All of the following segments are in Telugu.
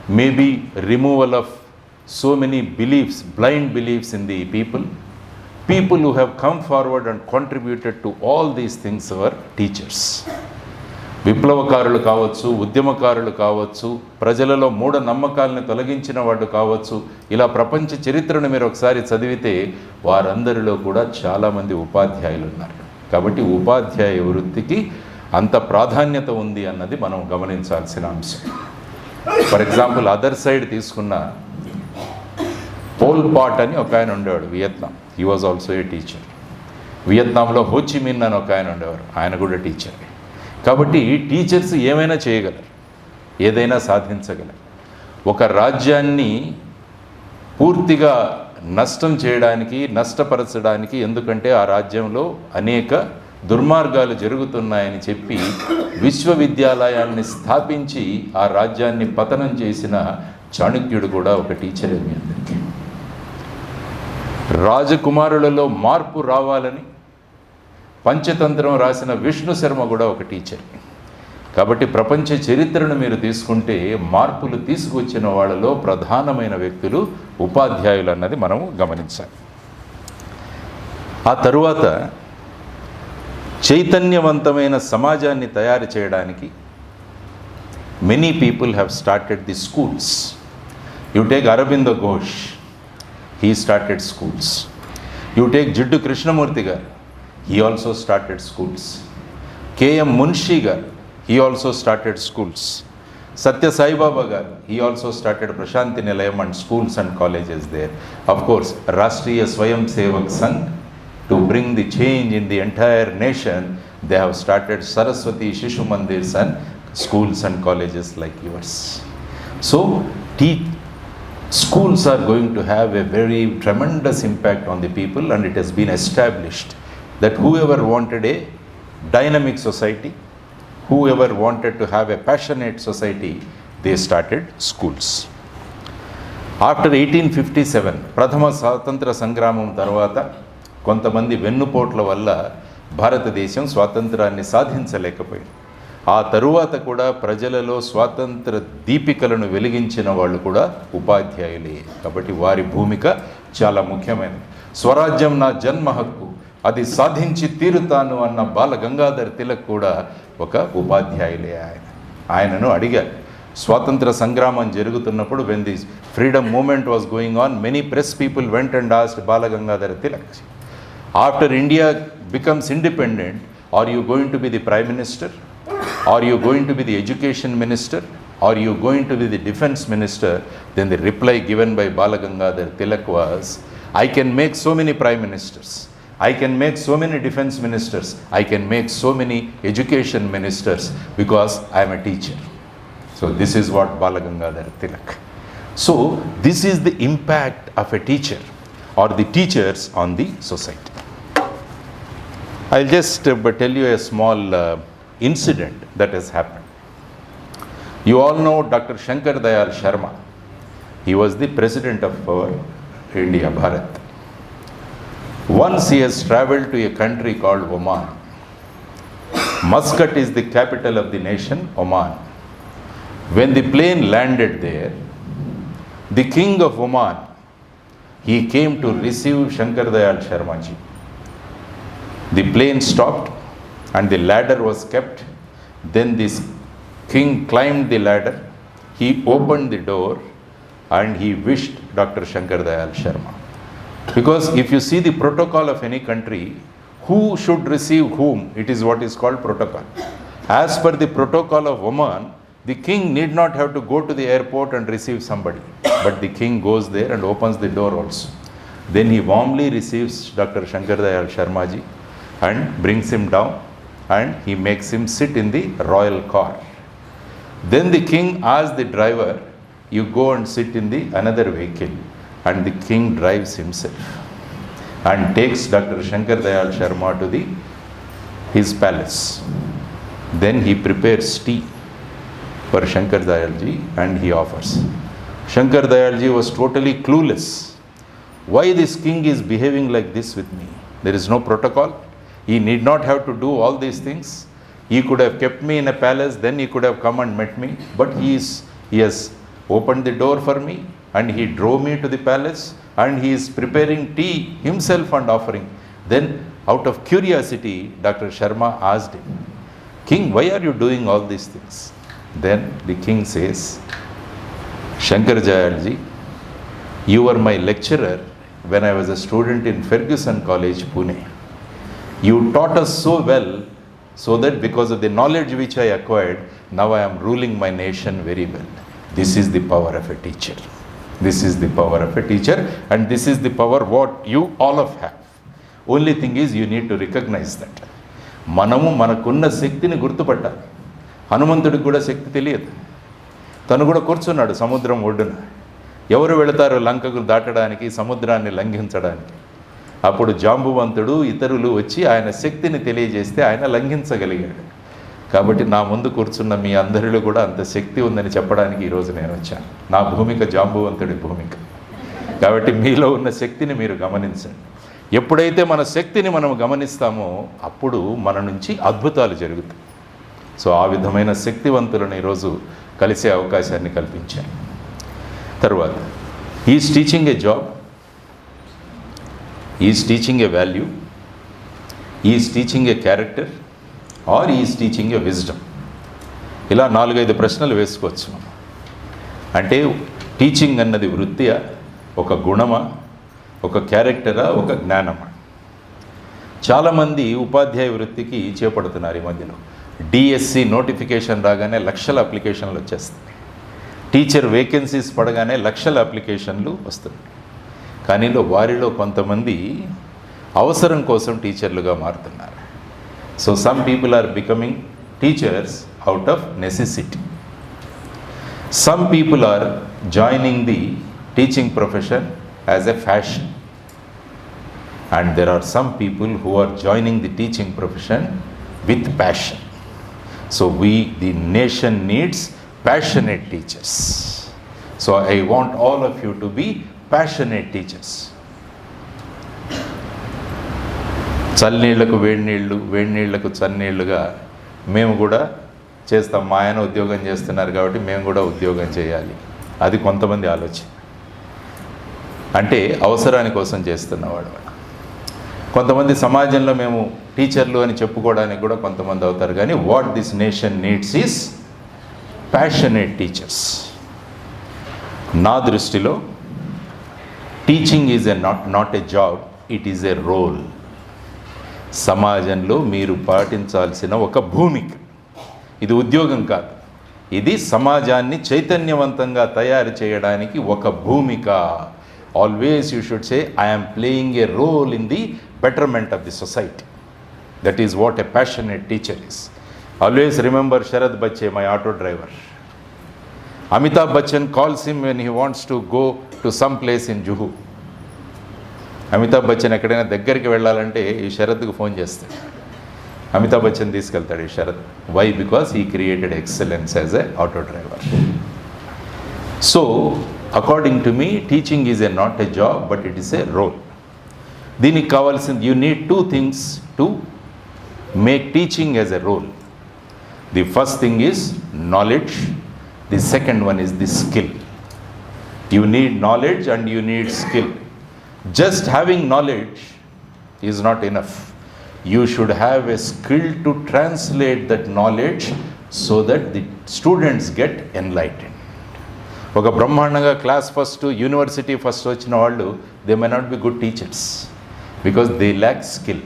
maybe removal of so many beliefs, blind beliefs in the people. People who have come forward and contributed to all these things are teachers. విప్లవకారులు కావచ్చు, ఉద్యమకారులు కావచ్చు, ప్రజలలో మూఢ నమ్మకాలను తొలగించిన వాడు కావచ్చు, ఇలా ప్రపంచ చరిత్రను మీరు ఒకసారి చదివితే వారందరిలో కూడా చాలామంది ఉపాధ్యాయులు ఉన్నారు. కాబట్టి ఉపాధ్యాయ వృత్తికి అంత ప్రాధాన్యత ఉంది అన్నది మనం గమనించాల్సిన అంశం. ఫర్ ఎగ్జాంపుల్ అదర్ సైడ్ తీసుకున్న పోల్ పాట్ అని ఒక ఆయన ఉండేవాడు, Vietnam. He was also a teacher. వియత్నాంలో హోచిమిన్ అని ఒక ఆయన ఉండేవారు, ఆయన కూడా టీచర్. కాబట్టి టీచర్స్ ఏమైనా చేయగలరు, ఏదైనా సాధించగలరు. ఒక రాజ్యాన్ని పూర్తిగా నష్టం చేయడానికి, నష్టపరచడానికి, ఎందుకంటే ఆ రాజ్యంలో అనేక దుర్మార్గాలు జరుగుతున్నాయని చెప్పి విశ్వవిద్యాలయాన్ని స్థాపించి ఆ రాజ్యాన్ని పతనం చేసిన చాణక్యుడు కూడా ఒక టీచరే మీ అందరికీ. రాజకుమారులలో మార్పు రావాలని పంచతంత్రం రాసిన విష్ణు శర్మ కూడా ఒక టీచర్. కాబట్టి ప్రపంచ చరిత్రను మీరు తీసుకుంటే మార్పులు తీసుకొచ్చిన వాళ్ళలో ప్రధానమైన వ్యక్తులు ఉపాధ్యాయులు అన్నది మనము గమనించాలి. ఆ తరువాత చైతన్యవంతమైన సమాజాన్ని తయారు చేయడానికి many people have started the schools. You take Aurobindo Ghosh, he started schools. You take Jiddu Krishnamurti గారు, he also started schools. K.M. Munshi garu, he also started schools. Satya Sai Baba garu, he also started Prashanti Nilayam and schools and colleges there. Of course, Rashtriya Swayam Sevak Sangh, to bring the change in the entire nation, they have started Saraswati Shishu Mandirs and schools and colleges like yours. So, schools are going to have a very tremendous impact on the people, and it has been established that whoever wanted a dynamic society, whoever wanted to have a passionate society, they started schools. After 1857, ప్రథమ స్వాతంత్ర సంగ్రామం తర్వాత కొంతమంది వెన్నుపోట్ల వల్ల భారతదేశం స్వాతంత్రాన్ని సాధించలేకపోయింది. ఆ తరువాత కూడా ప్రజలలో స్వాతంత్ర దీపికలను వెలిగించిన వాళ్ళు కూడా ఉపాధ్యాయులే. కాబట్టి వారి భూమిక చాలా ముఖ్యమైనది. స్వరాజ్యం నా జన్మ హక్కు, అది సాధించి తీరుతాను అన్న బాల గంగాధర్ తిలక్ కూడా ఒక ఉపాధ్యాయులే. ఆయనను అడిగారు, స్వాతంత్ర సంగ్రామం జరుగుతున్నప్పుడు when the freedom movement was going on, many press people went and asked Bala Gangadhar Tilak, after India becomes independent, are you going to be the prime minister, are you going to be the education minister, are you going to be the defence minister? Then the reply given by Bala Gangadhar Tilak was, I can make so many prime ministers, I can make so many defense ministers, I can make so many education ministers because I am a teacher. So this is what Bala Gangadhar Tilak. So this is the impact of a teacher or the teachers on the society. I'll just tell you a small incident that has happened. You all know Dr. Shankar Dayal Sharma. He was the president of our India, Bharat. Once he has traveled to a country called Oman. Muscat is the capital of the nation, Oman. When the plane landed there, the king of Oman, he came to receive Shankar Dayal Sharma ji. The plane stopped and the ladder was kept. Then this king climbed the ladder, he opened the door and he wished Dr. Shankar Dayal Sharma. Because if you see the protocol of any country, who should receive whom, it is what is called protocol. As per the protocol of Oman, the king need not have to go to the airport and receive somebody, but the king goes there and opens the door also. Then he warmly receives Dr. Shankar Dayal Sharma ji and brings him down and he makes him sit in the royal car. Then the king asks the driver, you go and sit in the another vehicle, and the king drives himself and takes Dr. Shankar Dayal Sharma to his palace. Then he prepares tea for Shankar Dayal ji and he offers. Shankar Dayal ji was totally clueless. Why this king is behaving like this with me? There is no protocol. He need not have to do all these things. He could have kept me in a palace, then he could have come and met me, but he has opened the door for me, and he drove me to the palace, and he is preparing tea himself and offering. Then out of curiosity, Dr. Sharma asked him, King, why are you doing all these things? Then the king says, Shankarjayalji, you were my lecturer when I was a student in Ferguson College, Pune. You taught us so well, so that because of the knowledge which I acquired, now I am ruling my nation very well. This is the power of a teacher. This is the power of a teacher, and this is the power what you all of have. Only thing is you need to recognize that. మనము మనకున్న శక్తిని గుర్తుపట్టాలి. హనుమంతుడికి కూడా శక్తి తెలియదు. తను కూడా కూర్చున్నాడు సముద్రం ఒడ్డున. ఎవరు వెళతారు లంకకు దాటడానికి, సముద్రాన్ని లంఘించడానికి? అప్పుడు జాంబువంతుడు ఇతరులు వచ్చి ఆయన శక్తిని తెలియజేస్తే ఆయన లంఘించగలిగాడు. కాబట్టి నా ముందు కూర్చున్న మీ అందరిలో కూడా అంత శక్తి ఉందని చెప్పడానికి ఈరోజు నేను వచ్చాను. నా భూమిక జాంబువంతుడి భూమిక. కాబట్టి మీలో ఉన్న శక్తిని మీరు గమనించండి. ఎప్పుడైతే మన శక్తిని మనం గమనిస్తామో అప్పుడు మన నుంచి అద్భుతాలు జరుగుతాయి. సో ఆ విధమైన శక్తివంతులను ఈరోజు కలిసే అవకాశాన్ని కల్పించాను. తర్వాత is teaching a job, is teaching a value, is teaching a character, or is teaching a wisdom? ఇలా 4-5 ప్రశ్నలు వేసుకోవచ్చు మనం. అంటే టీచింగ్ అన్నది వృత్తియా, ఒక గుణమా, ఒక క్యారెక్టరా, ఒక జ్ఞానమా? చాలామంది ఉపాధ్యాయ వృత్తికి చేపడుతున్నారు ఈ మధ్యలో. డిఎస్సి నోటిఫికేషన్ రాగానే లక్షల అప్లికేషన్లు వచ్చేస్తాయి. టీచర్ వేకెన్సీస్ పడగానే లక్షల అప్లికేషన్లు వస్తున్నాయి. కానీ వారిలో కొంతమంది అవసరం కోసం టీచర్లుగా మారుతున్నారు. So some people are becoming teachers out of necessity. Some people are joining the teaching profession as a fashion. And there are some people who are joining the teaching profession with passion. So the nation needs passionate teachers. So I want all of you to be passionate teachers. చల్లనీళ్లకు వేడి నీళ్ళు, వేడి నీళ్లకు చన్నీళ్లుగా మేము కూడా చేస్తాం. మా ఆయన ఉద్యోగం చేస్తున్నారు కాబట్టి మేము కూడా ఉద్యోగం చేయాలి. అది కొంతమంది ఆలోచన. అంటే అవసరాని కోసం చేస్తున్నవాడు. కొంతమంది సమాజంలో మేము టీచర్లు అని చెప్పుకోవడానికి కూడా కొంతమంది అవుతారు. కానీ what this nation needs is passionate teachers. నా దృష్టిలో teaching is not a job, it is a role. సమాజంలో మీరు పాటించాల్సిన ఒక భూమిక. ఇది ఉద్యోగం కాదు, ఇది సమాజాన్ని చైతన్యవంతంగా తయారు చేయడానికి ఒక భూమిక. Always you should say, I am playing a role in the betterment of the society. That is what a passionate teacher is. Always remember Sharad Bachche, my auto driver. Amitabh Bachchan calls him when he wants to go to some place in Juhu. Amitabh Bachchan ఎక్కడైనా దగ్గరికి వెళ్ళాలంటే ఈ శరత్కు ఫోన్ చేస్తాడు. అమితాబ్ బచ్చన్ తీసుకెళ్తాడు ఈ Sharath. Why? Because he created excellence as a auto driver. So according to me teaching is not a job, but it is a role. దీనికి కావాల్సింది you need 2 things to make teaching as a role. The first thing is knowledge, the second one is the skill. You need knowledge and you need skill. Just having knowledge is not enough. You should have a skill to translate that knowledge so that the students get enlightened. ఒక బ్రహ్మాండంగా క్లాస్ ఫస్ట్, యూనివర్సిటీ ఫస్ట్ వచ్చిన వాళ్ళు they may not be good teachers because they lack skill.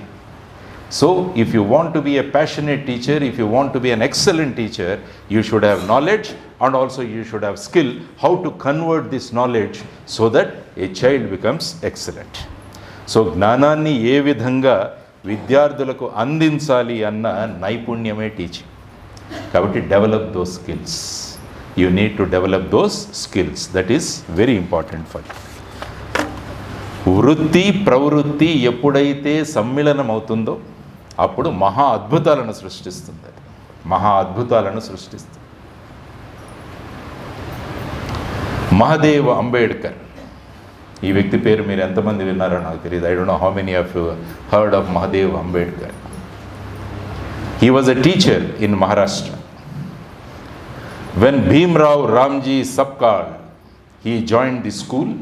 So if you want to be a passionate teacher, if you want to be an excellent teacher, you should have knowledge and also you should have skill how to convert this knowledge so that a child becomes excellent. So జ్ఞానాన్ని ఏ విధంగా విద్యార్థులకు అందించాలి అన్న నైపుణ్యమే టీచింగ్. కాబట్టి develop those skills. You need to develop those skills. That is very important for you. వృత్తి ప్రవృత్తి ఎప్పుడైతే సమ్మిళనం అవుతుందో అప్పుడు మహా అద్భుతాలను సృష్టిస్తుంది. మహా అద్భుతాలను సృష్టిస్తుంది. మహదేవ్ అంబేడ్కర్, ఈ వ్యక్తి పేరు మీరు ఎంతమంది విన్నారో నాకు తెలియదు. I don't know how many of you heard of Mahadev Ambedkar. He was a teacher in Maharashtra. When Bhimrao Ramji Sapkal, he joined the school,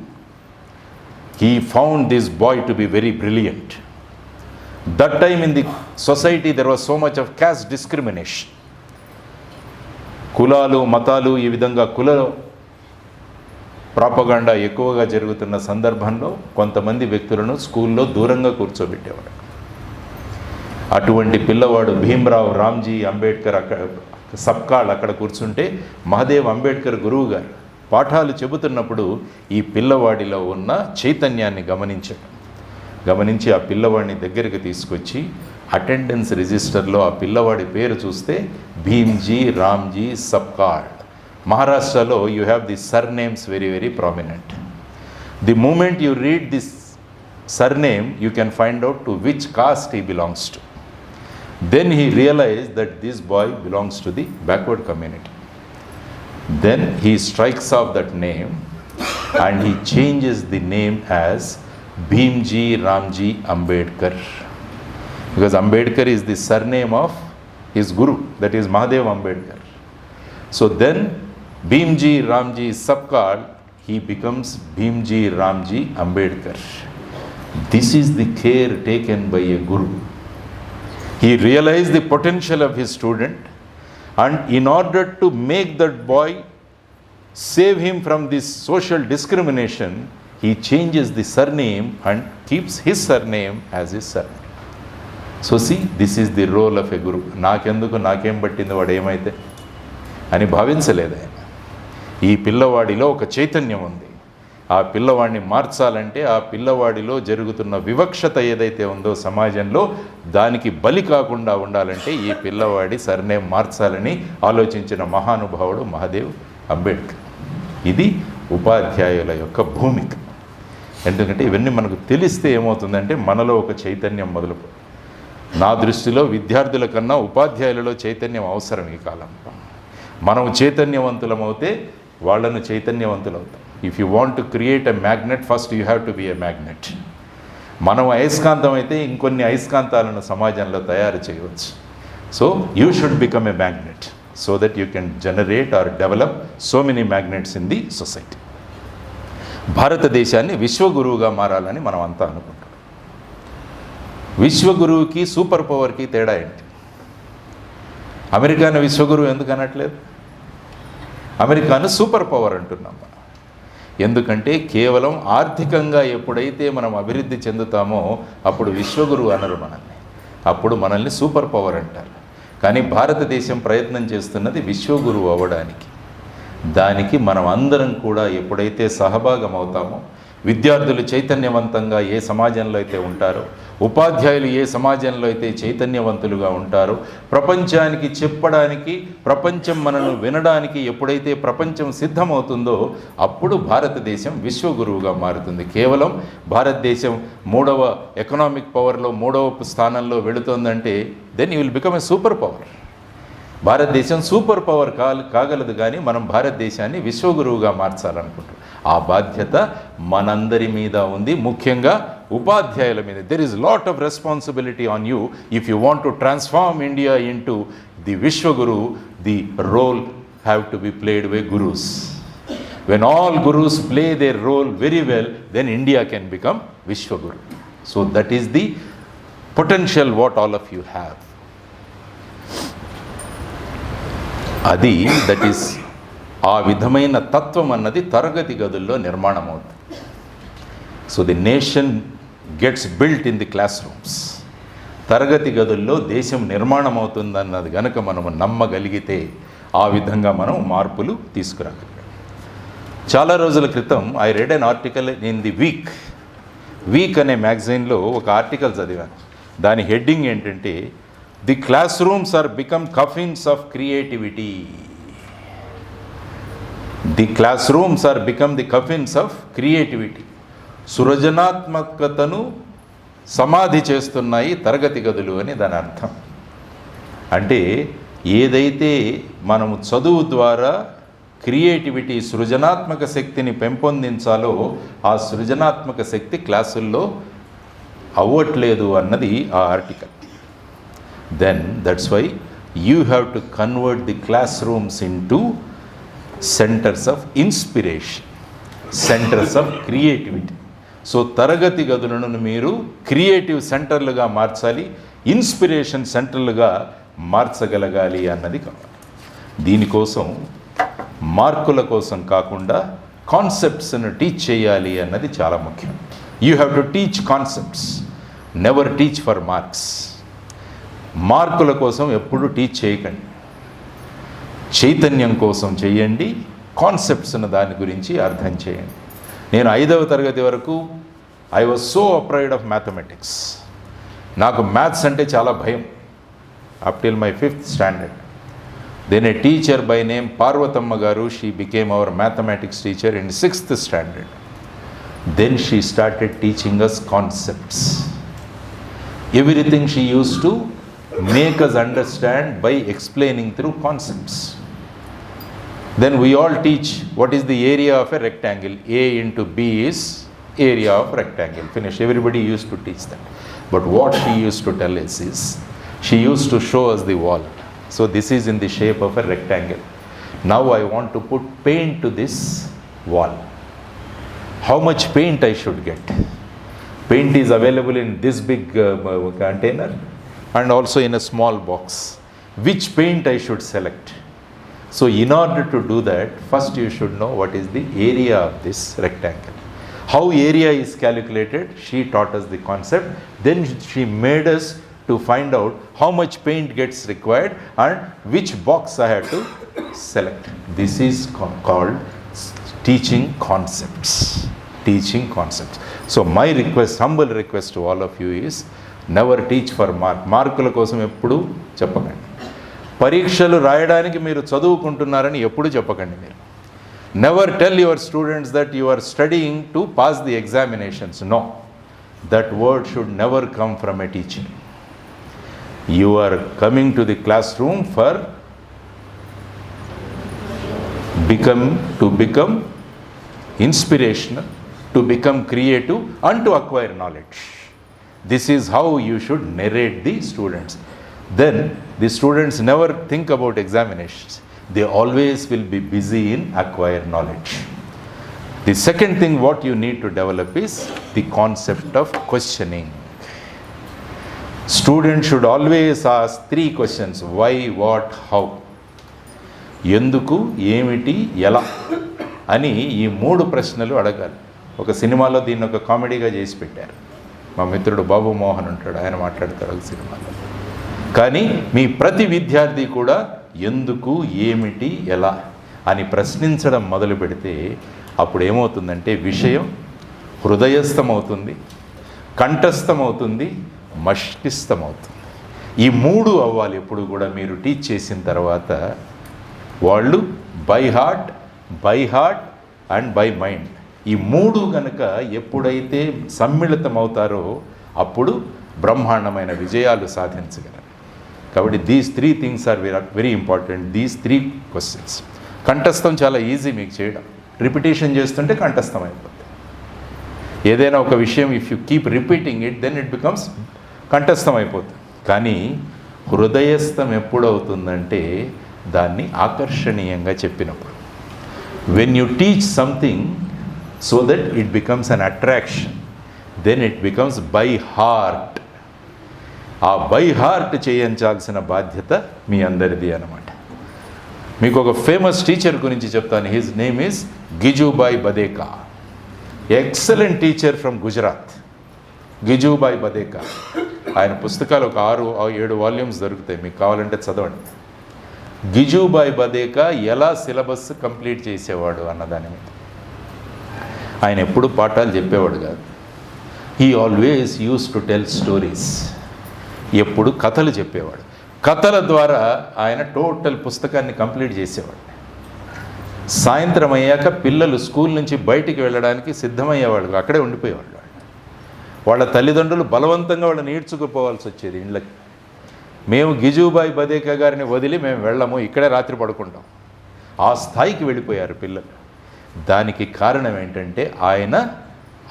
he found this boy to be very brilliant. That time in the society there was so much of caste discrimination. కులాలు మతాలు ఈ విధంగా కుల ప్రాపగాండా ఎక్కువగా జరుగుతున్న సందర్భంలో కొంతమంది వ్యక్తులను స్కూల్లో దూరంగా కూర్చోబెట్టేవాడు. అటువంటి పిల్లవాడు భీమ్రావ్ రామ్జీ అంబేద్కర్ సబ్కాల్ అక్కడ కూర్చుంటే మహాదేవ్ అంబేద్కర్ గురువు గారు పాఠాలు చెబుతున్నప్పుడు ఈ పిల్లవాడిలో ఉన్న చైతన్యాన్ని గమనించి ఆ పిల్లవాడిని దగ్గరికి తీసుకొచ్చి అటెండెన్స్ రిజిస్టర్లో ఆ పిల్లవాడి పేరు చూస్తే భీమ్జీ రామ్జీ సబ్కాల్. మహారాష్ట్రలో you have the surnames very very prominent. The moment you read this surname, you can find out to which caste he belongs to. Then he realized that this boy belongs to the backward community. Then he strikes off that name and he changes the name as Bhimji Ramji Ambedkar, because Ambedkar is the surname of his guru, that is Mahadev Ambedkar. So then Bhimji Ramji Sapkal, he becomes Bhimji Ramji Ambedkar. This is the care taken by a guru. He realized the potential of his student, and in order to make that boy, save him from this social discrimination, he changes the surname and keeps his surname as his surname. So see, this is the role of a guru. నాకెందుకు నాకేం పట్టింది వాడు ఏమైతే అని భావించలేదు ఆయన. ఈ పిల్లవాడిలో ఒక చైతన్యం ఉంది. ఆ పిల్లవాడిని మార్చాలంటే ఆ పిల్లవాడిలో జరుగుతున్న వివక్షత ఏదైతే ఉందో సమాజంలో దానికి బలి కాకుండా ఉండాలంటే ఈ పిల్లవాడి సర్నేమ్ మార్చాలని ఆలోచించిన మహానుభావుడు మహాదేవ్ అంబేద్కర్. ఇది ఉపాధ్యాయుల యొక్క భూమిక. ఎందుకంటే ఇవన్నీ మనకు తెలిస్తే ఏమవుతుందంటే మనలో ఒక చైతన్యం మొదలు. నా దృష్టిలో విద్యార్థుల కన్నా ఉపాధ్యాయులలో చైతన్యం అవసరం ఈ కాలం. మనం చైతన్యవంతులమవుతే వాళ్ళను చైతన్యవంతులవుతాం. If you want to create a magnet, first you have to be a magnet. మనం అయస్కాంతం అయితే ఇంకొన్ని అయస్కాంతాలను సమాజంలో తయారు చేయవచ్చు. So you should become a magnet so that you can generate or develop so many magnets in the society. భారతదేశాన్ని విశ్వగురువుగా మారాలని మనం అంతా అనుకుంటాం. విశ్వగురువుకి సూపర్ పవర్కి తేడా ఏంటి? అమెరికాను విశ్వగురువు ఎందుకు అనట్లేదు? అమెరికాను సూపర్ పవర్ అంటున్నాం. ఎందుకంటే కేవలం ఆర్థికంగా ఎప్పుడైతే మనం అభివృద్ధి చెందుతామో అప్పుడు విశ్వగురువు అనరు మనల్ని, అప్పుడు మనల్ని సూపర్ పవర్ అంటారు. కానీ భారతదేశం ప్రయత్నం చేస్తున్నది విశ్వగురువు అవ్వడానికి. దానికి మనం అందరం కూడా ఎప్పుడైతే సహభాగం అవుతామో, విద్యార్థులు చైతన్యవంతంగా ఏ సమాజంలో అయితే ఉంటారో, ఉపాధ్యాయులు ఏ సమాజంలో అయితే చైతన్యవంతులుగా ఉంటారో, ప్రపంచానికి చెప్పడానికి, ప్రపంచం మనను వినడానికి ఎప్పుడైతే ప్రపంచం సిద్ధమవుతుందో అప్పుడు భారతదేశం విశ్వగురువుగా మారుతుంది. కేవలం భారతదేశం 3వ ఎకనామిక్ పవర్లో 3వ స్థానంలో వెళుతుందంటే then you will become a super power. భారతదేశం సూపర్ పవర్ కాగలదు, కానీ మనం భారతదేశాన్ని విశ్వగురువుగా మార్చాలనుకుంటున్నాం. ఆ బాధ్యత మనందరి మీద ఉంది, ముఖ్యంగా ఉపాధ్యాయుల మీద. There is lot of responsibility on you if you want to transform India into the Vishwaguru. The role have to be played by gurus. When all gurus play their role very well, then India can become Vishwaguru. So that is the potential what all of you have. అది దట్ ఈస్ ఆ విధమైన తత్వం అన్నది తరగతి గదుల్లో నిర్మాణం అవుతుంది. So the nation gets built in the class rooms. తరగతి గదుల్లో దేశం నిర్మాణం అవుతుందన్నది కనుక మనము నమ్మగలిగితే ఆ విధంగా మనం మార్పులు తీసుకురాగలిగాం. చాలా రోజుల క్రితం I read an article in the Week అనే మ్యాగజైన్లో ఒక ఆర్టికల్ చదివాను. దాని హెడ్డింగ్ ఏంటంటే, the classrooms are become coffins of creativity. The classrooms are become the coffins of creativity. సృజనాత్మకతను సమాధి చేస్తున్నాయి తరగతి గదులు అని దాని అర్థం. అంటే ఏదైతే మనము చదువు ద్వారా క్రియేటివిటీ, సృజనాత్మక శక్తిని పెంపొందించాలో ఆ సృజనాత్మక శక్తి క్లాసుల్లో అవ్వట్లేదు అన్నది ఆ article. Then that's why you have to convert the classrooms into centres of inspiration, centres of creativity. So తరగతి గదులను మీరు క్రియేటివ్ సెంటర్లుగా మార్చాలి, ఇన్స్పిరేషన్ సెంటర్లుగా మార్చగలగాలి అన్నది కావాలి. దీనికోసం మార్కుల కోసం కాకుండా కాన్సెప్ట్స్ను టీచ్ చేయాలి అన్నది చాలా ముఖ్యం. You have to teach concepts, never teach for marks. మార్కుల కోసం ఎప్పుడు టీచ్ చేయకండి, చైతన్యం కోసం చేయండి, కాన్సెప్ట్స్ను దాని గురించి అర్థం చేయండి. నేను 5వ తరగతి వరకు I was so afraid of mathematics. నాకు మ్యాథ్స్ అంటే చాలా భయం up till my 5th standard. Then a teacher by name Parvathamma garu, she became our mathematics teacher in 6th standard. Then she started teaching us concepts. Everything she use to make us understand by explaining through concepts. Then we all teach what is the area of a rectangle. A into B is area of rectangle. Finish. Everybody used to teach that. But what she used to tell us is, she used to show us the wall. So this is in the shape of a rectangle. Now I want to put paint to this wall. How much paint I should get? Paint is available in this big container and also in a small box. Which paint I should select? So in order to do that, first you should know what is the area of this rectangle. How area is calculated, she taught us the concept. Then she made us to find out how much paint gets required and which box I had to select. This is called teaching concepts. Teaching concepts. So my request, humble request to all of you is, never teach for mark. మార్కుల కోసం ఎప్పుడు చెప్పకండి. పరీక్షలు రాయడానికి మీరు చదువుకుంటున్నారని ఎప్పుడు చెప్పకండి. మీరు never tell your students that you are studying to pass the examinations. No, that word should never come from a teacher. You are coming to the classroom for to become inspirational, to become creative and to acquire knowledge. This is how you should narrate the students. Then the students never think about examinations. They always will be busy in acquire knowledge. The second thing what you need to develop is the concept of questioning. Students should always ask 3 questions: why, what, how. ఎందుకు, ఏమిటి, ఎలా అని ఈ 3 ప్రశ్నలు అడగాలి. ఒక సినిమాలో దీన్ని ఒక కామెడీగా చేసి పెట్టారు. మా మిత్రుడు బాబు మోహన్ ఉంటాడు, ఆయన మాట్లాడతారు ఒక సినిమాలో. కానీ మీ ప్రతి విద్యార్థి కూడా ఎందుకు, ఏమిటి, ఎలా అని ప్రశ్నించడం మొదలు పెడితే అప్పుడు ఏమవుతుందంటే విషయం హృదయస్థమవుతుంది, కంఠస్థమవుతుంది, మస్తిష్కమవుతుంది. ఈ 3 అవ్వాలి ఎప్పుడు కూడా. మీరు టీచ్ చేసిన తర్వాత వాళ్ళు by heart and by mind, ఈ 3 కనుక ఎప్పుడైతే సమ్మిళితమవుతారో అప్పుడు బ్రహ్మాండమైన విజయాలు సాధించగలరు. కాబట్టి these 3 things are very important. These 3 questions. కంఠస్థం చాలా ఈజీ మీకు చేయడం. రిపిటేషన్ చేస్తుంటే కంఠస్థం అయిపోతుంది. ఏదైనా ఒక విషయం if you keep repeating it then it becomes కంఠస్థం అయిపోతుంది. కానీ హృదయస్థం ఎప్పుడు అవుతుందంటే దాన్ని ఆకర్షణీయంగా చెప్పినప్పుడు. When you teach something so that it becomes an attraction, then it becomes by heart. ఆ బై హార్ట్ చేయించాల్సిన బాధ్యత మీ అందరిది అన్నమాట. మీకు ఒక ఫేమస్ టీచర్ గురించి చెప్తాను. His name is Gijubhai బదేకా. Excellent teacher from Gujarat, Gijubhai బదేకా. ఆయన పుస్తకాలు ఒక 6-7 వాల్యూమ్స్ దొరుకుతాయి, మీకు కావాలంటే చదవండి. గిజుబాయ్ బదేకా ఎలా సిలబస్ కంప్లీట్ చేసేవాడు అన్నదాని మీద. ఆయన ఎప్పుడు పాఠాలు చెప్పేవాడు కాదు. He always use to tell stories. ఎప్పుడు కథలు చెప్పేవాడు. కథల ద్వారా ఆయన టోటల్ పుస్తకాన్ని కంప్లీట్ చేసేవాడు. సాయంత్రం అయ్యాక పిల్లలు స్కూల్ నుంచి బయటికి వెళ్ళడానికి సిద్ధమయ్యేవాళ్ళు, అక్కడే ఉండిపోయేవాళ్ళు. వాళ్ళ తల్లిదండ్రులు బలవంతంగా వాళ్ళని ఈడ్చుకుపోవాల్సి వచ్చేది ఇండ్లకి. మేము గిజుబాయ్ బదేకా గారిని వదిలి మేము వెళ్ళము, ఇక్కడే రాత్రి పడుకుంటాం. ఆ స్థాయికి వెళ్ళిపోయారు పిల్లలు. దానికి కారణం ఏంటంటే ఆయన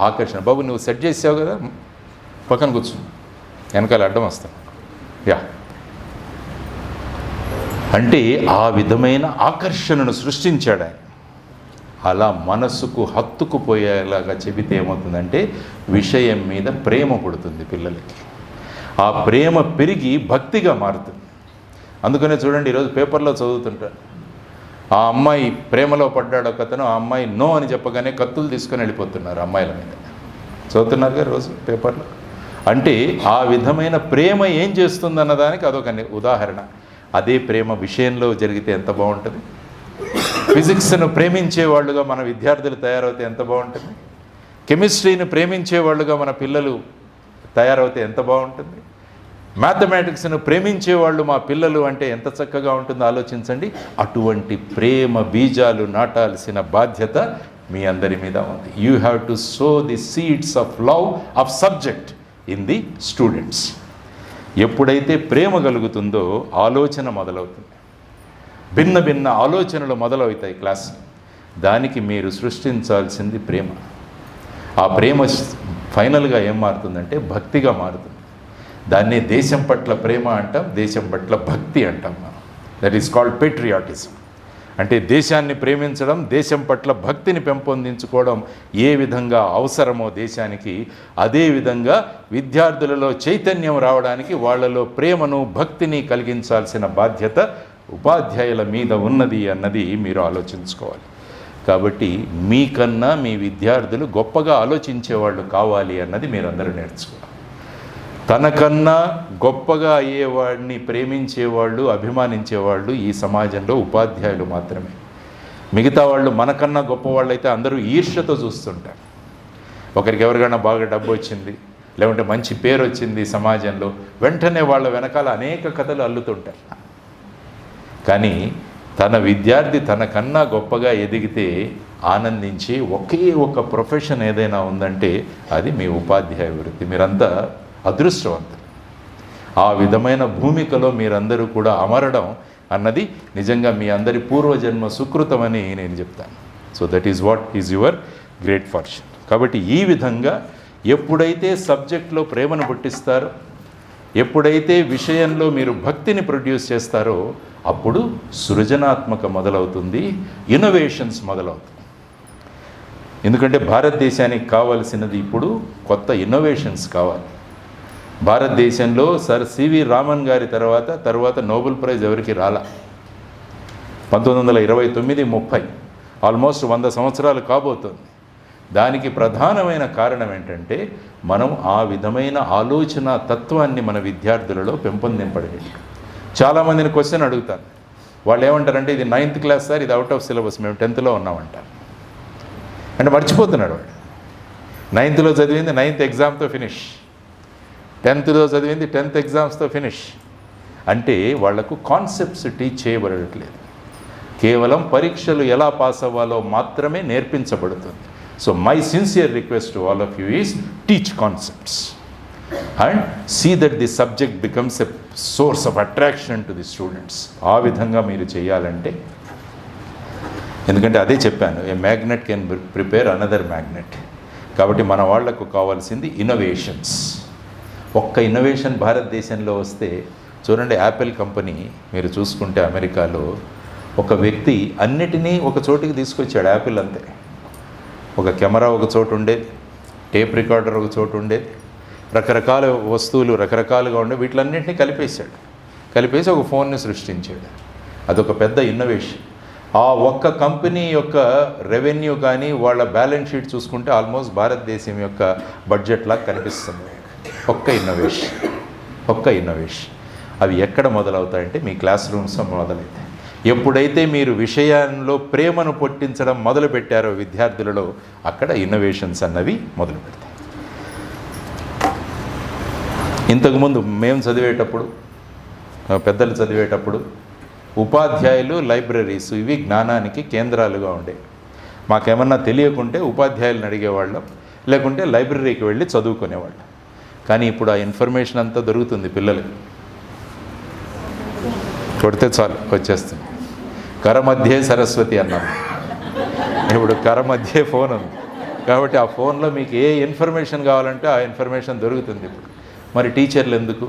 ఆకర్షణ. బాబు నువ్వు సెట్ చేసావు కదా, పక్కన కూర్చో, వెనకాల అడ్డం వస్తాను. యా అంటే ఆ విధమైన ఆకర్షణను సృష్టించాడు ఆయన. అలా మనసుకు హత్తుకుపోయేలాగా చెబితే ఏమవుతుందంటే విషయం మీద ప్రేమ పుడుతుంది పిల్లలకి. ఆ ప్రేమ పెరిగి భక్తిగా మారుతుంది. అందుకనే చూడండి, ఈరోజు పేపర్లో చదువుతుంటారు, ఆ అమ్మాయి ప్రేమలో పడ్డాడు ఒకతను, ఆ అమ్మాయి నో అని చెప్పగానే కత్తులు తీసుకొని వెళ్ళిపోతున్నారు అమ్మాయిల మీద. చదువుతున్నారు కదా రోజు పేపర్లో. అంటే ఆ విధమైన ప్రేమ ఏం చేస్తుందన్న దానికి అదొక ఉదాహరణ. అదే ప్రేమ విషయంలో జరిగితే ఎంత బాగుంటుంది. ఫిజిక్స్ను ప్రేమించే వాళ్ళుగా మన విద్యార్థులు తయారవుతే ఎంత బాగుంటుంది. కెమిస్ట్రీని ప్రేమించే వాళ్ళుగా మన పిల్లలు తయారవుతే ఎంత బాగుంటుంది. మ్యాథమెటిక్స్ను ప్రేమించే వాళ్ళు మా పిల్లలు అంటే ఎంత చక్కగా ఉంటుందో ఆలోచించండి. అటువంటి ప్రేమ బీజాలు నాటాల్సిన బాధ్యత మీ అందరి మీద ఉంది. You have to so the seeds of love of subject in the students. ఎప్పుడైతే ప్రేమ కలుగుతుందో ఆలోచన మొదలవుతుంది, భిన్న భిన్న ఆలోచనలు మొదలవుతాయి క్లాస్. దానికి మీరు సృష్టించాల్సింది ప్రేమ. ఆ ప్రేమ ఫైనల్గా ఏం మారుతుందంటే భక్తిగా మారుతుంది. దాన్నే దేశం పట్ల ప్రేమ అంటాం, దేశం పట్ల భక్తి అంటాం మనం. That is called patriotism. అంటే దేశాన్ని ప్రేమించడం, దేశం పట్ల భక్తిని పెంపొందించుకోవడం ఏ విధంగా అవసరమో దేశానికి, అదే విధంగా విద్యార్థులలో చైతన్యం రావడానికి వాళ్ళలో ప్రేమను భక్తిని కలిగించాల్సిన బాధ్యత ఉపాధ్యాయుల మీద ఉన్నది అన్నది మీరు ఆలోచించుకోవాలి. కాబట్టి మీకన్నా మీ విద్యార్థులు గొప్పగా ఆలోచించేవాళ్ళు కావాలి అన్నది మీరందరూ నేర్చుకోవాలి. తనకన్నా గొప్పగా అయ్యేవాడిని ప్రేమించేవాళ్ళు, అభిమానించేవాళ్ళు ఈ సమాజంలో ఉపాధ్యాయులు మాత్రమే. మిగతా వాళ్ళు మనకన్నా గొప్పవాళ్ళు అయితే అందరూ ఈర్ష్యతో చూస్తుంటారు. ఒకరికి ఎవరికైనా బాగా డబ్బు వచ్చింది, లేకుంటే మంచి పేరు వచ్చింది సమాజంలో, వెంటనే వాళ్ళ వెనకాల అనేక కథలు అల్లుతుంటారు. కానీ తన విద్యార్థి తనకన్నా గొప్పగా ఎదిగితే ఆనందించి ఒకే ఒక ప్రొఫెషన్ ఏదైనా ఉందంటే అది మీ ఉపాధ్యాయ వృత్తి. మీరంతా అదృష్టవంతులు. ఆ విధమైన భూమికలో మీరందరూ కూడా అమరడం అన్నది నిజంగా మీ అందరి పూర్వజన్మ సుకృతమని నేను చెప్తాను. So that is what is your great fortune. కాబట్టి ఈ విధంగా ఎప్పుడైతే సబ్జెక్ట్లో ప్రేమను పుట్టిస్తారో, ఎప్పుడైతే విషయంలో మీరు భక్తిని ప్రొడ్యూస్ చేస్తారో అప్పుడు సృజనాత్మక మొదలవుతుంది, ఇన్నోవేషన్స్ మొదలవుతుంది. ఎందుకంటే భారతదేశానికి కావాల్సినది ఇప్పుడు కొత్త ఇన్నోవేషన్స్ కావాలి. భారతదేశంలో సర్ సివి రామన్ గారి తర్వాత నోబెల్ ప్రైజ్ ఎవరికి రాలా. 1929-30 ఆల్మోస్ట్ 100 సంవత్సరాలు కాబోతుంది. దానికి ప్రధానమైన కారణం ఏంటంటే మనం ఆ విధమైన ఆలోచన తత్వాన్ని మన విద్యార్థులలో పెంపొందింపడలేదు. చాలామందిని క్వశ్చన్ అడుగుతాను, వాళ్ళు ఏమంటారంటే ఇది 9th క్లాస్ సార్, ఇది అవుట్ ఆఫ్ సిలబస్, మేము 10th ఉన్నామంటారు. అంటే మర్చిపోతున్నాడు వాడు. 9th చదివింది 9th ఎగ్జామ్తో ఫినిష్, 10th చదివింది 10th ఎగ్జామ్స్తో ఫినిష్. అంటే వాళ్లకు కాన్సెప్ట్స్ టీచ్ చేయబడట్లేదు, కేవలం పరీక్షలు ఎలా పాస్ అవ్వాలో మాత్రమే నేర్పించబడుతుంది. So my sincere request to all of you is teach concepts and see that the subject becomes a source of attraction to the students. ఆ విధంగా మీరు చేయాలంటే, ఎందుకంటే అదే చెప్పాను, a magnet can prepare another magnet. కాబట్టి మన వాళ్లకు కావాల్సింది ఇన్నోవేషన్స్. ఒక్క ఇన్నోవేషన్ భారతదేశంలో వస్తే చూడండి, యాపిల్ కంపెనీ మీరు చూసుకుంటే అమెరికాలో ఒక వ్యక్తి అన్నిటినీ ఒక చోటికి తీసుకొచ్చాడు. యాపిల్ అంతే, ఒక కెమెరా ఒక చోటు ఉండేది, టేప్ రికార్డర్ ఒక చోటు ఉండేది, రకరకాల వస్తువులు రకరకాలుగా ఉండే వీటిలన్నింటినీ కలిపేసి ఒక ఫోన్ని సృష్టించాడు. అదొక పెద్ద ఇన్నోవేషన్. ఆ ఒక్క కంపెనీ యొక్క రెవెన్యూ కానీ వాళ్ళ బ్యాలెన్స్ షీట్ చూసుకుంటే ఆల్మోస్ట్ భారతదేశం యొక్క బడ్జెట్లా కనిపిస్తుంది. ఒక్క ఇన్నోవేషన్. అవి ఎక్కడ మొదలవుతాయంటే మీ క్లాస్ రూమ్స్లో మొదలవుతాయి. ఎప్పుడైతే మీరు విషయంలో ప్రేమను పుట్టించడం మొదలుపెట్టారో విద్యార్థులలో, అక్కడ ఇన్నోవేషన్స్ అన్నవి మొదలు పెడతాయి. ఇంతకుముందు మేము చదివేటప్పుడు, పెద్దలు చదివేటప్పుడు ఉపాధ్యాయులు, లైబ్రరీస్ ఇవి జ్ఞానానికి కేంద్రాలుగా ఉండేవి. మాకేమన్నా తెలియకుంటే ఉపాధ్యాయులను అడిగేవాళ్ళం, లేకుంటే లైబ్రరీకి వెళ్ళి చదువుకునేవాళ్ళం. కానీ ఇప్పుడు ఆ ఇన్ఫర్మేషన్ అంతా దొరుకుతుంది పిల్లలకి, కొడితే చాలు వచ్చేస్తుంది. కరమధ్యే సరస్వతి అన్నాం, ఇప్పుడు కరమధ్యే ఫోన్ ఉంది. కాబట్టి ఆ ఫోన్లో మీకు ఏ ఇన్ఫర్మేషన్ కావాలంటే ఆ ఇన్ఫర్మేషన్ దొరుకుతుంది ఇప్పుడు. మరి టీచర్లు ఎందుకు,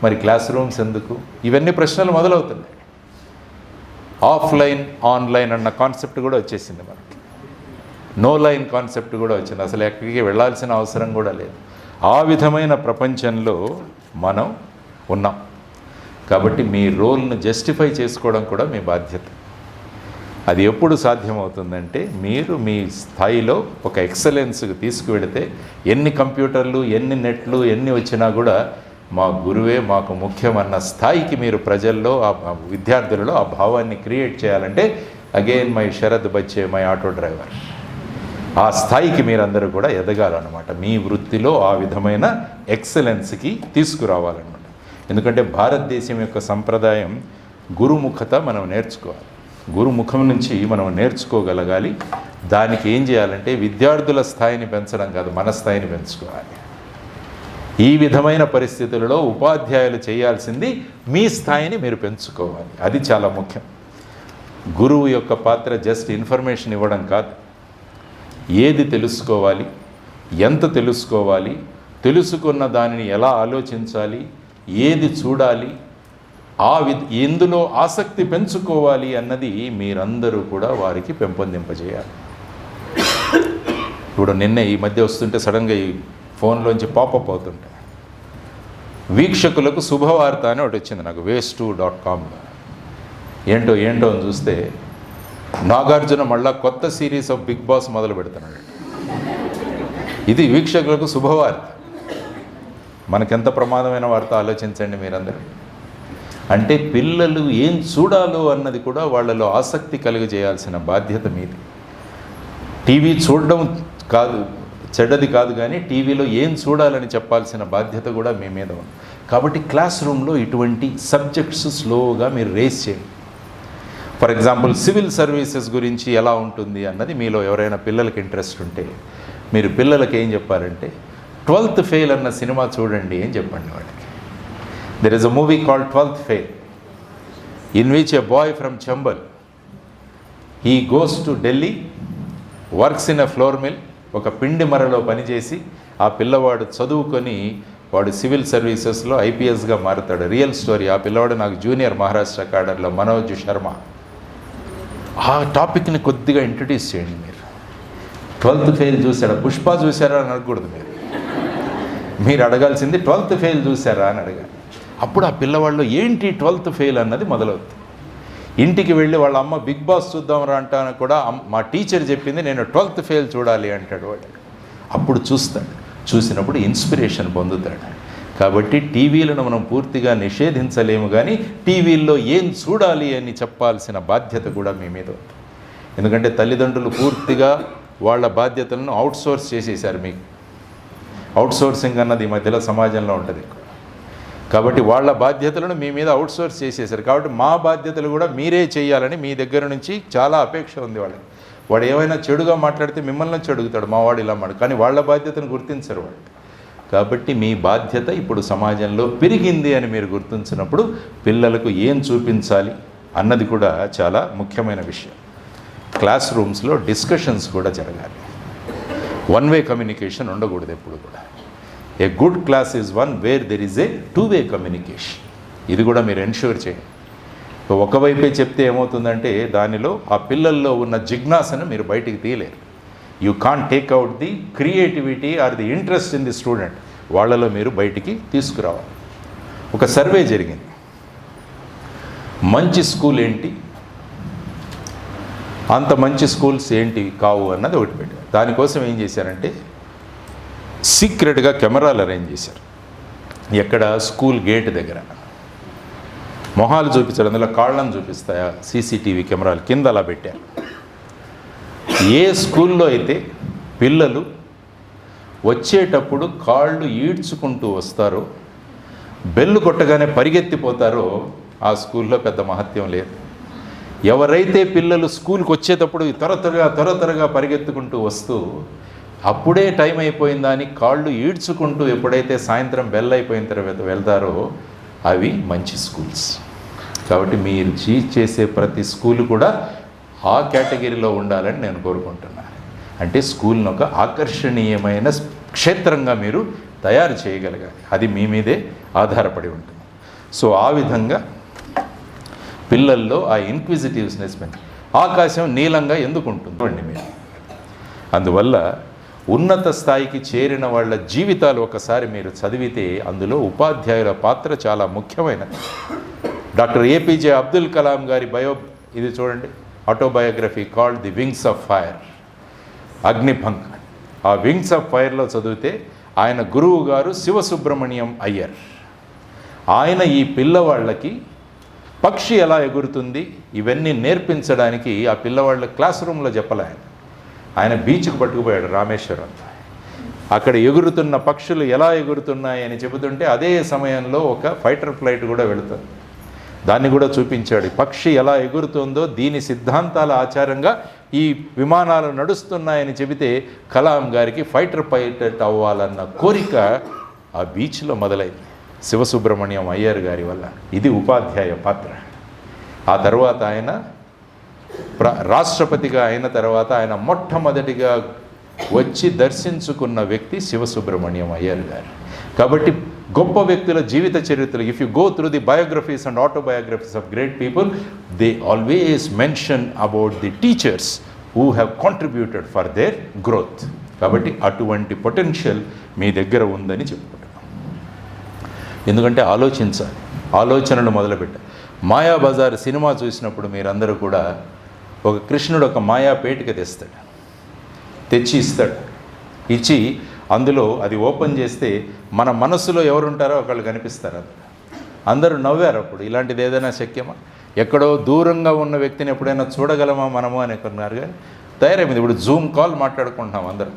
మరి క్లాస్ రూమ్స్ ఎందుకు, ఇవన్నీ ప్రశ్నలు మొదలవుతున్నాయి. ఆఫ్లైన్ ఆన్లైన్ అన్న కాన్సెప్ట్ కూడా వచ్చేసింది మనకి. నో లైన్ కాన్సెప్ట్ కూడా వచ్చింది. అసలు ఎక్కడికి వెళ్ళాల్సిన అవసరం కూడా లేదు. ఆ విధమైన ప్రపంచంలో మనం ఉన్నాం. కాబట్టి మీ రోల్ను జస్టిఫై చేసుకోవడం కూడా మీ బాధ్యత. అది ఎప్పుడు సాధ్యమవుతుందంటే మీరు మీ స్థాయిలో ఒక ఎక్సలెన్స్కి తీసుకువెళితే ఎన్ని కంప్యూటర్లు, ఎన్ని నెట్లు, ఎన్ని వచ్చినా కూడా మా గురువే మాకు ముఖ్యమన్న స్థాయికి మీరు ప్రజల్లో, ఆ విద్యార్థులలో ఆ భావాన్ని క్రియేట్ చేయాలంటే అగైన్ మై శరద్ బచ్చే మై ఆటో డ్రైవర్, ఆ స్థాయికి మీరందరూ కూడా ఎదగాలన్నమాట. మీ వృత్తిలో ఆ విధమైన ఎక్సలెన్స్కి తీసుకురావాలన్నమాట. ఎందుకంటే భారతదేశం యొక్క సంప్రదాయం గురుముఖత మనం నేర్చుకోవాలి. గురుముఖం నుంచి మనం నేర్చుకోగలగాలి. దానికి ఏం చేయాలంటే విద్యార్థుల స్థాయిని పెంచడం కాదు, మన స్థాయిని పెంచుకోవాలి. ఈ విధమైన పరిస్థితులలో ఉపాధ్యాయులు చేయాల్సింది మీ స్థాయిని మీరు పెంచుకోవాలి. అది చాలా ముఖ్యం. గురువు యొక్క పాత్ర జస్ట్ ఇన్ఫర్మేషన్ ఇవ్వడం కాదు, ఏది తెలుసుకోవాలి, ఎంత తెలుసుకోవాలి, తెలుసుకున్న దానిని ఎలా ఆలోచించాలి, ఏది చూడాలి, ఎందులో ఆసక్తి పెంచుకోవాలి అన్నది మీరందరూ కూడా వారికి పెంపొందింపజేయాలి. ఇప్పుడు నిన్నే ఈ మధ్య వస్తుంటే సడన్గా ఈ ఫోన్లోంచి పాపప్ అవుతుంటాయి. వీక్షకులకు శుభవార్త అని ఒకటి వచ్చింది నాకు ways2.comలో. ఏంటో అని చూస్తే నాగార్జున మళ్ళా కొత్త సిరీస్ ఆఫ్ బిగ్ బాస్ మొదలు పెడుతున్నాడు. ఇది వీక్షకులకు శుభవార్త. మనకెంత ప్రమాదమైన వార్త ఆలోచించండి మీరందరూ. అంటే పిల్లలు ఏం చూడాలో అన్నది కూడా వాళ్ళలో ఆసక్తి కలిగజేయాల్సిన బాధ్యత మీది. టీవీ చూడడం కాదు, చెడ్డది కాదు, కానీ టీవీలో ఏం చూడాలని చెప్పాల్సిన బాధ్యత కూడా మీ మీద ఉంది. కాబట్టి క్లాస్ రూమ్లో ఇటువంటి సబ్జెక్ట్స్ స్లోగా మీరు రేస్ చేయండి. ఫర్ ఎగ్జాంపుల్ సివిల్ సర్వీసెస్ గురించి ఎలా ఉంటుంది అన్నది మీలో ఎవరైనా పిల్లలకి ఇంట్రెస్ట్ ఉంటే మీరు పిల్లలకి ఏం చెప్పారంటే 12th ఫెయిల్ అన్న సినిమా చూడండి అని చెప్పండి వాడికి. There is a movie called 12th Fail, in which a boy from Chambal, he goes to Delhi, works in a flour mill, ఒక పిండి మరలో పనిచేసి ఆ పిల్లవాడు చదువుకొని వాడు సివిల్ సర్వీసెస్లో ఐపీఎస్గా మారుతాడు. Real story. ఆ పిల్లవాడు నాకు జూనియర్ మహారాష్ట్ర కాడర్లో మనోజ్ శర్మ. ఆ టాపిక్ని కొద్దిగా ఇంట్రడ్యూస్ చేయండి మీరు. 12th ఫెయిల్ చూసారా, పుష్ప చూసారా అని అడగకూడదు. మీరు అడగాల్సింది 12th ఫెయిల్ చూసారా అని అడగాలి. అప్పుడు ఆ పిల్లవాళ్ళు ఏంటి 12th ఫెయిల్ అన్నది మొదలవుతుంది. ఇంటికి వెళ్ళి వాళ్ళ అమ్మ బిగ్ బాస్ చూద్దాంరా అంటాను కూడా మా టీచర్ చెప్పింది నేను 12th ఫెయిల్ చూడాలి అంటాడు వాడు. అప్పుడు చూస్తాడు. చూసినప్పుడు ఇన్స్పిరేషన్ పొందుతాడు. కాబట్టి టీవీలను మనం పూర్తిగా నిషేధించలేము, కానీ టీవీల్లో ఏం చూడాలి అని చెప్పాల్సిన బాధ్యత కూడా మీ మీద ఉంది. ఎందుకంటే తల్లిదండ్రులు పూర్తిగా వాళ్ళ బాధ్యతలను అవుట్సోర్స్ చేసేసారు. మీకు అవుట్సోర్సింగ్ అన్నది ఈ మధ్యలో సమాజంలో ఉంటుంది. కాబట్టి వాళ్ళ బాధ్యతలను మీ మీద అవుట్సోర్స్ చేసేసారు. కాబట్టి మా బాధ్యతలు కూడా మీరే చేయాలని మీ దగ్గర నుంచి చాలా అపేక్ష ఉంది వాళ్ళకి. వాడు ఏమైనా చెడుగా మాట్లాడితే మిమ్మల్ని చెడుగుతాడు, మా వాడు ఇలా మాట, కానీ వాళ్ళ బాధ్యతను గుర్తించరు వాళ్ళు. కాబట్టి మీ బాధ్యత ఇప్పుడు సమాజంలో పెరిగింది అని మీరు గుర్తించినప్పుడు పిల్లలకు ఏం చూపించాలి అన్నది కూడా చాలా ముఖ్యమైన విషయం. క్లాస్ రూమ్స్లో డిస్కషన్స్ కూడా జరగాలి. వన్ వే కమ్యూనికేషన్ ఉండకూడదు ఎప్పుడు కూడా. A good class is one where there is a two-way communication. ఇది కూడా మీరు ఎన్ష్యూర్ చేయండి. ఒకవైపే చెప్తే ఏమవుతుందంటే దానిలో ఆ పిల్లల్లో ఉన్న జిజ్ఞాసను మీరు బయటికి తీయలేరు. You can't take out the creativity or the interest in the student. వాళ్ళలో మీరు బయటికి తీసుకురావాలి. ఒక సర్వే జరిగింది. మంచి స్కూల్ ఏంటి, అంత మంచి స్కూల్స్ ఏంటి కావు అన్నది ఒకటి పెట్టారు. దానికోసం ఏం చేశారంటే సీక్రెట్గా కెమెరాలు అరేంజ్ చేశారు. ఎక్కడ? స్కూల్ గేట్ దగ్గర. మొహాలు చూపించారు, అందులో కాళ్ళను చూపిస్తాయా సీసీటీవీ కెమెరాలు కింద అలా పెట్టారు. ఏ స్కూల్లో అయితే పిల్లలు వచ్చేటప్పుడు కాళ్ళు ఈడ్చుకుంటూ వస్తారో, బెల్లు కొట్టగానే పరిగెత్తిపోతారో ఆ స్కూల్లో పెద్ద మహత్యం లేదు. ఎవరైతే పిల్లలు స్కూల్కి వచ్చేటప్పుడు త్వరగా పరిగెత్తుకుంటూ వస్తూ అప్పుడే టైం అయిపోయిందా అని కాళ్ళు ఈడ్చుకుంటూ ఎప్పుడైతే సాయంత్రం బెల్ అయిపోయిన తర్వాత వెళ్తారో అవి మంచి స్కూల్స్. కాబట్టి మీరు చేసే ప్రతి స్కూల్ కూడా ఆ కేటగిరీలో ఉండాలని నేను కోరుకుంటున్నాను. అంటే స్కూల్ను ఒక ఆకర్షణీయమైన క్షేత్రంగా మీరు తయారు చేయగలగాలి. అది మీ మీదే ఆధారపడి ఉంటుంది. సో ఆ విధంగా పిల్లల్లో ఆ ఇన్క్విజిటివ్స్నెస్ ఆకాశం నీలంగా ఎందుకు ఉంటుంది అండి? మీరు అందువల్ల ఉన్నత స్థాయికి చేరిన వాళ్ళ జీవితాలు ఒకసారి మీరు చదివితే అందులో ఉపాధ్యాయుల పాత్ర చాలా ముఖ్యమైనది. డాక్టర్ ఏపీజే అబ్దుల్ కలాం గారి ఇది చూడండి, autobiography called the wings of fire, Agnipankh. ఆ వింగ్స్ ఆఫ్ ఫైర్లో చదివితే ఆయన గురువు గారు శివసుబ్రహ్మణ్యం అయ్యర్. ఆయన ఈ పిల్లవాళ్ళకి పక్షి ఎలా ఎగురుతుంది ఇవన్నీ నేర్పించడానికి ఆ పిల్లవాళ్ళ క్లాస్ రూమ్లో చెప్పలే. ఆయన బీచ్కి పట్టుకుపోయాడు రామేశ్వరం. అక్కడ ఎగురుతున్న పక్షులు ఎలా ఎగురుతున్నాయని చెబుతుంటే అదే సమయంలో ఒక ఫైటర్ ఫ్లైట్ కూడా వెళుతుంది. దాన్ని కూడా చూపించాడు. పక్షి ఎలా ఎగురుతుందో దీని సిద్ధాంతాల ఆచారంగా ఈ విమానాలు నడుస్తున్నాయని చెబితే కలాం గారికి ఫైటర్ పైలట్ అవ్వాలన్న కోరిక ఆ బీచ్లో మొదలైంది శివసుబ్రహ్మణ్యం అయ్యర్ గారి వల్ల. ఇది ఉపాధ్యాయ పాత్ర. ఆ తర్వాత ఆయన రాష్ట్రపతిగా అయిన తర్వాత ఆయన మొట్టమొదటిగా వచ్చి దర్శించుకున్న వ్యక్తి శివసుబ్రహ్మణ్యం అయ్యర్ గారు. కాబట్టి గొప్ప వ్యక్తుల జీవిత చరిత్రలు, if you go through the biographies and autobiographies of great people, they always mention about the teachers who have contributed for their growth. కాబట్టి అటువంటి పొటెన్షియల్ మీ దగ్గర ఉందని చెప్పుకుంటున్నాం. ఎందుకంటే ఆలోచించాలి, ఆలోచనలు మొదలుపెట్టాలి. మాయాబజార్ సినిమా చూసినప్పుడు మీరందరూ కూడా ఒక కృష్ణుడు ఒక మాయాపేటిక తెస్తాడు, తెచ్చి ఇస్తాడు. ఇచ్చి అందులో అది ఓపెన్ చేస్తే మన మనసులో ఎవరుంటారో ఒకళ్ళు కనిపిస్తారు. అందరూ నవ్వారు. అప్పుడు ఇలాంటిది ఏదైనా శక్యమా? ఎక్కడో దూరంగా ఉన్న వ్యక్తిని ఎప్పుడైనా చూడగలమా మనము అని అనుకున్నారు. కానీ తయారైంది. ఇప్పుడు జూమ్ కాల్ మాట్లాడుకుంటున్నాం అందరం,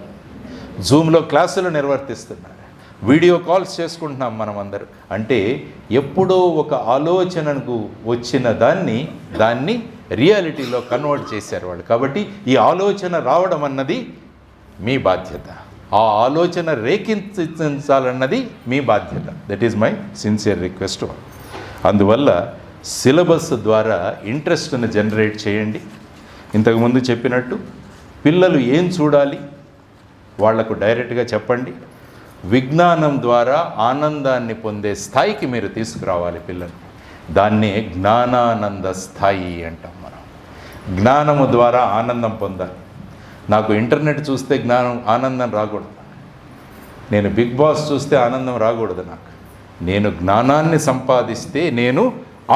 జూమ్లో క్లాసులు నిర్వర్తిస్తున్నారు, వీడియో కాల్స్ చేసుకుంటున్నాం మనం అందరూ. అంటే ఎప్పుడో ఒక ఆలోచనకు వచ్చిన దాన్ని రియాలిటీలో కన్వర్ట్ చేశారు వాళ్ళు. కాబట్టి ఈ ఆలోచన రావడం అన్నది మీ బాధ్యత, ఆ ఆలోచన రేకించాలన్నది మీ బాధ్యత. That is my sincere request. అందువల్ల సిలబస్ ద్వారా ఇంట్రెస్ట్ని జనరేట్ చేయండి. ఇంతకుముందు చెప్పినట్టు పిల్లలు ఏం చూడాలి వాళ్లకు డైరెక్ట్గా చెప్పండి. విజ్ఞానం ద్వారా ఆనందాన్ని పొందే స్థాయికి మీరు తీసుకురావాలి పిల్లల్ని. దాన్నే జ్ఞానానంద స్థాయి అంటాం మనం. జ్ఞానము ద్వారా ఆనందం పొందాలి. నాకు ఇంటర్నెట్ చూస్తే ఆనందం రాకూడదు, నేను బిగ్ బాస్ చూస్తే ఆనందం రాకూడదు. నేను జ్ఞానాన్ని సంపాదిస్తే నేను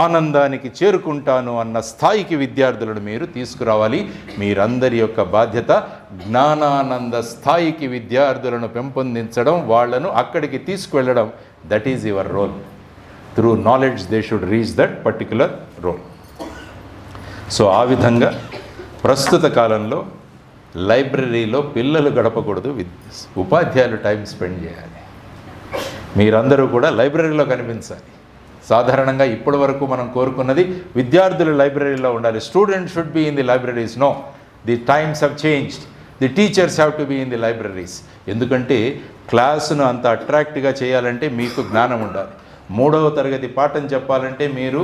ఆనందానికి చేరుకుంటాను అన్న స్థాయికి విద్యార్థులను మీరు తీసుకురావాలి. మీరందరి యొక్క బాధ్యత జ్ఞానానంద స్థాయికి విద్యార్థులను పెంపొందించడం, వాళ్లను అక్కడికి తీసుకువెళ్ళడం. That is your role. Through knowledge they should reach that particular role. So ఆ విధంగా ప్రస్తుత కాలంలో లైబ్రరీలో పిల్లలు గడపకూడదు, ఉపాధ్యాయులు టైం స్పెండ్ చేయాలి. మీరందరూ కూడా లైబ్రరీలో కనిపించాలి. సాధారణంగా ఇప్పటి వరకు మనం కోరుకున్నది విద్యార్థులు లైబ్రరీలో ఉండాలి. Students should be in the libraries. No, the times have changed. The teachers have to be in the libraries. ఎందుకంటే క్లాసును అంత అట్రాక్ట్గా చేయాలంటే మీకు జ్ఞానం ఉండాలి. 3వ తరగతి పాఠం చెప్పాలంటే మీరు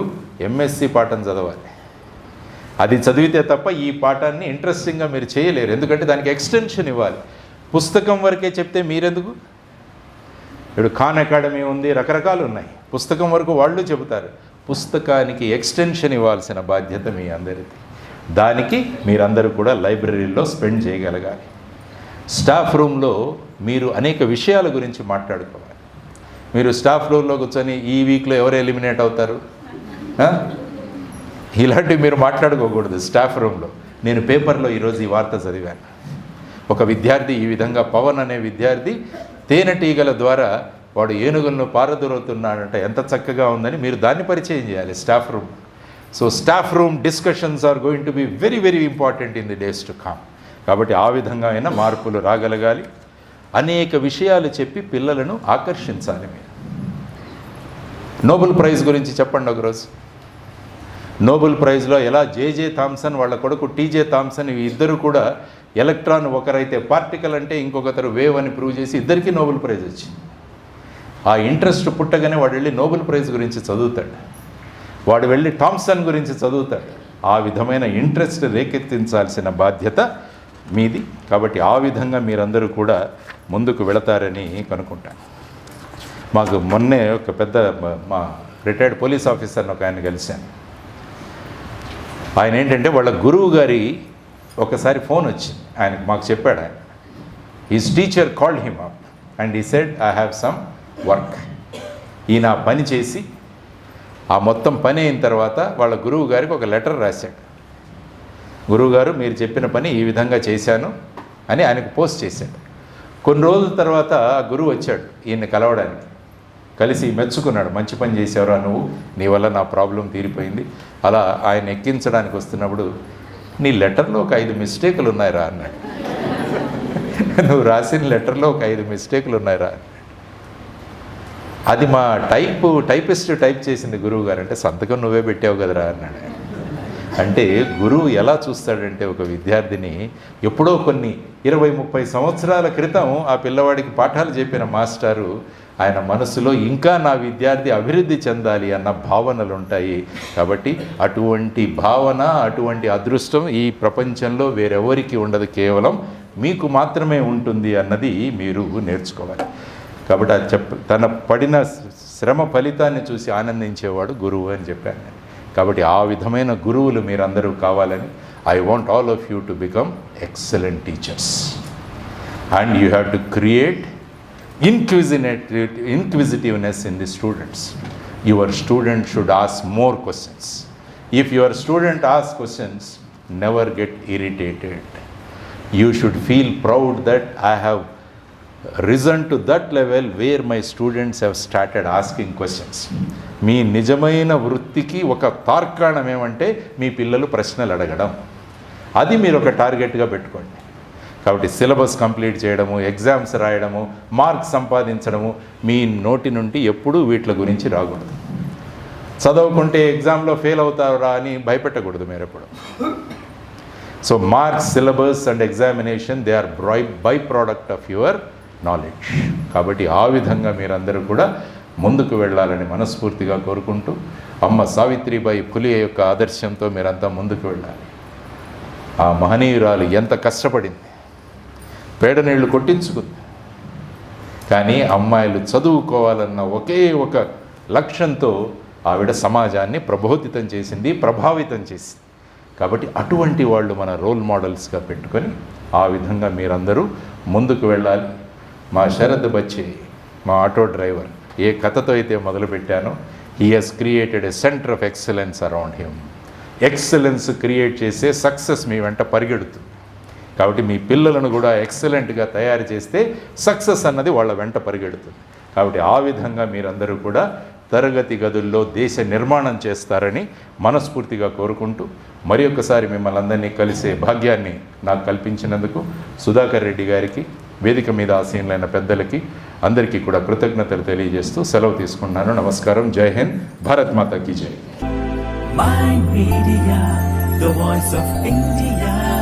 ఎంఎస్సి పాఠం చదవాలి. అది చదివితే తప్ప ఈ పాఠాన్ని ఇంట్రెస్టింగ్గా మీరు చేయలేరు. ఎందుకంటే దానికి ఎక్స్టెన్షన్ ఇవ్వాలి. పుస్తకం వరకే చెప్తే మీరెందుకు? ఇప్పుడు ఖాన్ అకాడమీ ఉంది, రకరకాలు ఉన్నాయి. పుస్తకం వరకు వాళ్ళు చెబుతారు. పుస్తకానికి ఎక్స్టెన్షన్ ఇవ్వాల్సిన బాధ్యత మీ అందరిది. దానికి మీరందరూ కూడా లైబ్రరీలో స్పెండ్ చేయగలగాలి. స్టాఫ్ రూమ్లో మీరు అనేక విషయాల గురించి మాట్లాడుకోవాలి. మీరు స్టాఫ్ రూమ్లో కూర్చొని ఈ వీక్లో ఎవరు ఎలిమినేట్ అవుతారు ఇలాంటివి మీరు మాట్లాడుకోకూడదు స్టాఫ్ రూమ్లో. నేను పేపర్లో ఈరోజు ఈ వార్త చదివాను. ఒక విద్యార్థి ఈ విధంగా, పవన్ అనే విద్యార్థి తేనెటీగల ద్వారా వాడు ఏనుగులను పారదోలుతున్నాడంట, ఎంత చక్కగా ఉందని మీరు దాన్ని పరిచయం చేయాలి staff room. So staff room discussions are going to be very very important in the days to come. కాబట్టి ఆ విధంగా అయినా మార్పులు రాగలగాలి. అనేక విషయాలు చెప్పి పిల్లలను ఆకర్షించాలి. మీరు నోబెల్ ప్రైజ్ గురించి చెప్పండి ఒకరోజు. నోబెల్ ప్రైజ్లో ఎలా జేజే థామ్సన్ వాళ్ళ కొడుకు టీజే థామ్సన్ ఇద్దరు కూడా ఎలక్ట్రాన్, ఒకరైతే పార్టికల్ అంటే ఇంకొకరు వేవ్ అని ప్రూవ్ చేసి ఇద్దరికీ నోబెల్ ప్రైజ్ వచ్చింది. ఆ ఇంట్రెస్ట్ పుట్టగానే వాడు వెళ్ళి నోబెల్ ప్రైజ్ గురించి చదువుతాడు, వాడు వెళ్ళి థామ్సన్ గురించి చదువుతాడు. ఆ విధమైన ఇంట్రెస్ట్ రేకెత్తించాల్సిన బాధ్యత మీది. కాబట్టి ఆ విధంగా మీరందరూ కూడా ముందుకు వెళతారని కనుక్కుంటాను. మాకు మొన్నే ఒక పెద్ద మా రిటైర్డ్ పోలీస్ ఆఫీసర్ని ఒక ఆయన కలిశాను. ఆయన ఏంటంటే వాళ్ళ గురువు గారి ఒకసారి ఫోన్ వచ్చింది ఆయనకు, మాకు చెప్పాడు ఆయన. His teacher called him up and he said, I have some work. ఈయన పని చేసి ఆ మొత్తం పని అయిన తర్వాత వాళ్ళ గురువు గారికి ఒక లెటర్ రాశాడు. గురువుగారు, మీరు చెప్పిన పని ఈ విధంగా చేశాను అని ఆయనకు పోస్ట్ చేశాడు. కొన్ని రోజుల తర్వాత ఆ గురువు వచ్చాడు ఈయన్ని కలవడానికి. కలిసి మెచ్చుకున్నాడు, మంచి పని చేసావురా నువ్వు, నీ వల్ల నా ప్రాబ్లం తీరిపోయింది. అలా ఆయన ఎక్కించడానికి వస్తున్నప్పుడు, నీ లెటర్లో ఒక 5 మిస్టేకులు ఉన్నాయిరా అన్నాడు. నువ్వు రాసిన లెటర్లో ఒక 5 మిస్టేకులు ఉన్నాయిరా. అది మా టైపిస్ట్ టైప్ చేసింది గురువు గారు. అంటే సంతకం నువ్వే పెట్టావు కదరా అన్నాడు. అంటే గురువు ఎలా చూస్తాడంటే ఒక విద్యార్థిని ఎప్పుడో కొన్ని 20-30 సంవత్సరాల క్రితం ఆ పిల్లవాడికి పాఠాలు చెప్పిన మాస్టారు ఆయన మనసులో ఇంకా నా విద్యార్థి అభివృద్ధి చెందాలి అన్న భావనలు ఉంటాయి. కాబట్టి అటువంటి భావన, అటువంటి అదృష్టం ఈ ప్రపంచంలో వేరెవరికి ఉండదు, కేవలం మీకు మాత్రమే ఉంటుంది అన్నది మీరు నేర్చుకోవాలి. కాబట్టి అది తన పడిన శ్రమ ఫలితాన్ని చూసి ఆనందించేవాడు గురువు అని చెప్పాను నేను. కాబట్టి ఆ విధమైన గురువులు మీరందరూ కావాలని I want all of you to become excellent teachers. And you have to create inquisitiveness in the students. Your student should ask more questions. If your student asks questions, never get irritated. You should feel proud that I have risen to that level where my students have started asking questions. మీ నిజమైన వృత్తికి ఒక తార్కాణం ఏమంటే మీ పిల్లలు ప్రశ్నలు అడగడం. అది మీరు ఒక టార్గెట్గా పెట్టుకోండి. కాబట్టి సిలబస్ కంప్లీట్ చేయడము, ఎగ్జామ్స్ రాయడము, మార్క్స్ సంపాదించడము మీ నోటి నుండి ఎప్పుడూ వీటి గురించి రాకూడదు. చదవకుంటే ఎగ్జామ్లో ఫెయిల్ అవుతారా అని భయపెట్టకూడదు మీరు ఎప్పుడు. So marks, syllabus and examination they are by product of your knowledge. కాబట్టి ఆ విధంగా మీరందరూ కూడా ముందుకు వెళ్ళాలని మనస్ఫూర్తిగా కోరుకుంటూ, అమ్మ సావిత్రిబాయి ఫులే యొక్క ఆదర్శంతో మీరంతా ముందుకు వెళ్ళాలి. ఆ మహనీయురాలు ఎంత కష్టపడింది, పేడ నీళ్లు కొట్టించుకుంది, కానీ అమ్మాయిలు చదువుకోవాలన్న ఒకే ఒక లక్ష్యంతో ఆవిడ సమాజాన్ని ప్రబోధితం చేసింది, ప్రభావితం చేసింది. కాబట్టి అటువంటి వాళ్ళు మన రోల్ మోడల్స్గా పెట్టుకొని ఆ విధంగా మీరందరూ ముందుకు వెళ్ళాలి. మా శరద్ బచ్చే, మా ఆటో డ్రైవర్, ఏ కథతో అయితే మొదలుపెట్టానో, he has created a centre of excellence around him. Excellence create చేసే సక్సెస్ మీ వెంట పరిగెడుతుంది. కాబట్టి మీ పిల్లలను కూడా ఎక్సలెంట్గా తయారు చేస్తే సక్సెస్ అన్నది వాళ్ళ వెంట పరిగెడుతుంది. కాబట్టి ఆ విధంగా మీరందరూ కూడా తరగతి గదుల్లో దేశ నిర్మాణం చేస్తారని మనస్ఫూర్తిగా కోరుకుంటూ, మరి ఒక్కసారి మిమ్మల్ని అందరినీ కలిసే భాగ్యాన్ని నాకు కల్పించినందుకు సుధాకర్ రెడ్డి గారికి, వేదిక మీద ఆసీనులైన పెద్దలకి అందరికీ కూడా కృతజ్ఞతలు తెలియజేస్తూ సెలవు తీసుకున్నాను. నమస్కారం. జై హింద్. భారత్ మాతా కీ జై. Mind Media, the voice of India.